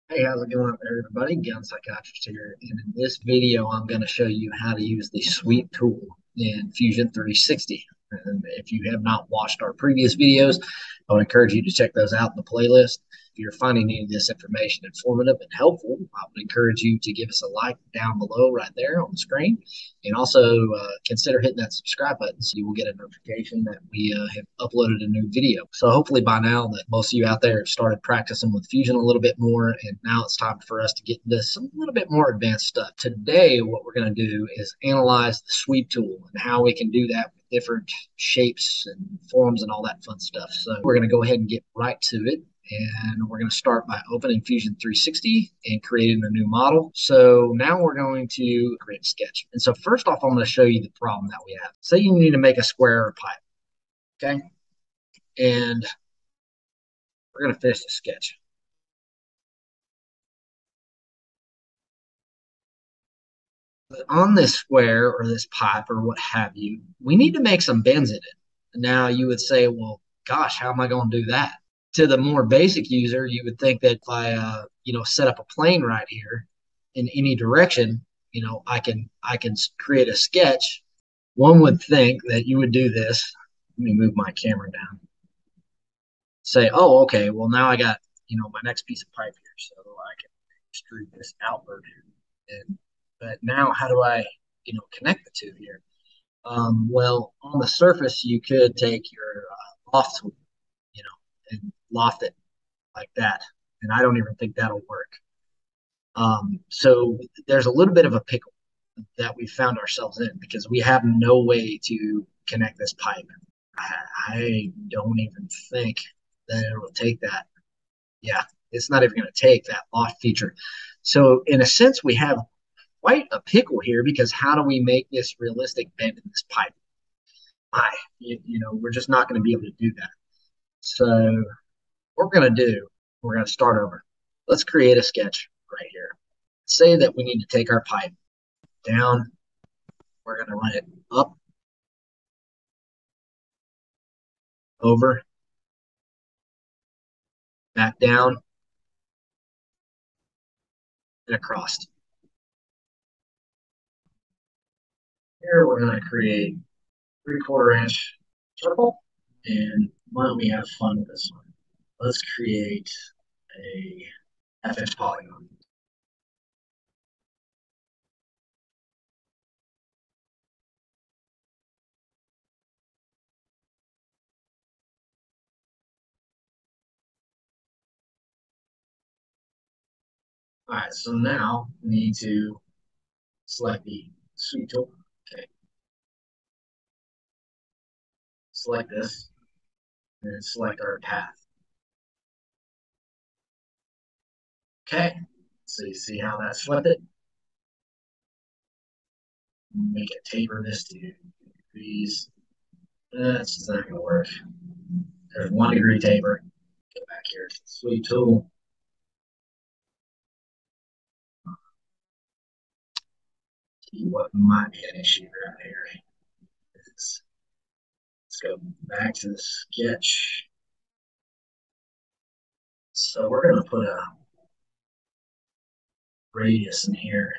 Hey, how's it going there, everybody? Gun Psychiatrist here. And in this video, I'm going to show you how to use the sweep tool in Fusion 360. And if you have not watched our previous videos, I would encourage you to check those out in the playlist. If you're finding any of this information informative and helpful, I would encourage you to give us a like down below right there on the screen. And also consider hitting that subscribe button so you will get a notification that we have uploaded a new video. So hopefully by now that most of you out there have started practicing with Fusion a little bit more, and now it's time for us to get into some little bit more advanced stuff. Today, what we're going to do is analyze the sweep tool and how we can do that with different shapes and forms and all that fun stuff. So we're going to go ahead and get right to it. And we're going to start by opening Fusion 360 and creating a new model. So now we're going to create a sketch. And so first off, I'm going to show you the problem that we have. Say you need to make a square or a pipe, okay? And we're going to finish the sketch. On this square or this pipe or what have you, we need to make some bends in it. Now you would say, well, gosh, how am I going to do that? To the more basic user, you would think that if I, set up a plane right here in any direction, I can create a sketch. One would think that you would do this. Let me move my camera down. Say, oh, okay, well now I got, my next piece of pipe here, so I can extrude this outward. And but now how do I, connect the two here? Well, on the surface, you could take your loft tool, and loft it like that. And I don't even think that'll work. So there's a little bit of a pickle that we found ourselves in because we have no way to connect this pipe. I don't even think that it will take that. Yeah, it's not even going to take that loft feature. So in a sense, we have quite a pickle here because how do we make this realistic bend in this pipe? We're just not going to be able to do that. So what we're going to do, we're going to start over. Let's create a sketch right here. Say that we need to take our pipe down. We're going to run it up, over, back down, and across. Here we're going to create 3/4 inch circle. And why don't we have fun with this one? Let's create a FX polygon. All right, so now we need to select the sweep tool. Okay, select this, and then select our path. Okay, so you see how that selected? Make it taper this to degrees. That's just not going to work. There's 1 degree taper. Go back here to the sweep tool. See what might be an issue right here. Let's go back to the sketch. So we're going to put a radius in here.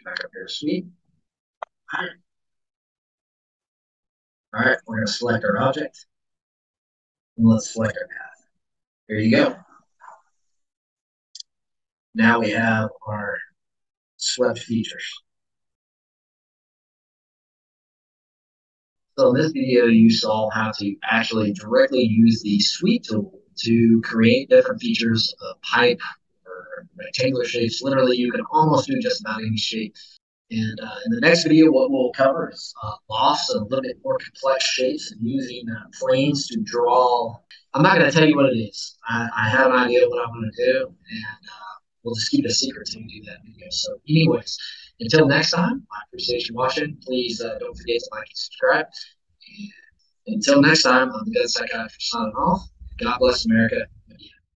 Back up here, sweep. All right, we're going to select our object. And let's select our path. Here you go. Now we have our swept features. So in this video, you saw how to actually directly use the sweep tool to create different features of pipe or rectangular shapes. Literally, you can almost do just about any shape. And in the next video, what we'll cover is lofts and a little bit more complex shapes and using planes to draw. I'm not going to tell you what it is. I have an idea of what I'm going to do, and we'll just keep it a secret until we do that video. So anyways, until next time, I appreciate you watching. Please don't forget to like and subscribe. And until next time, I'm the Gun Psychiatrist signing off. God bless America.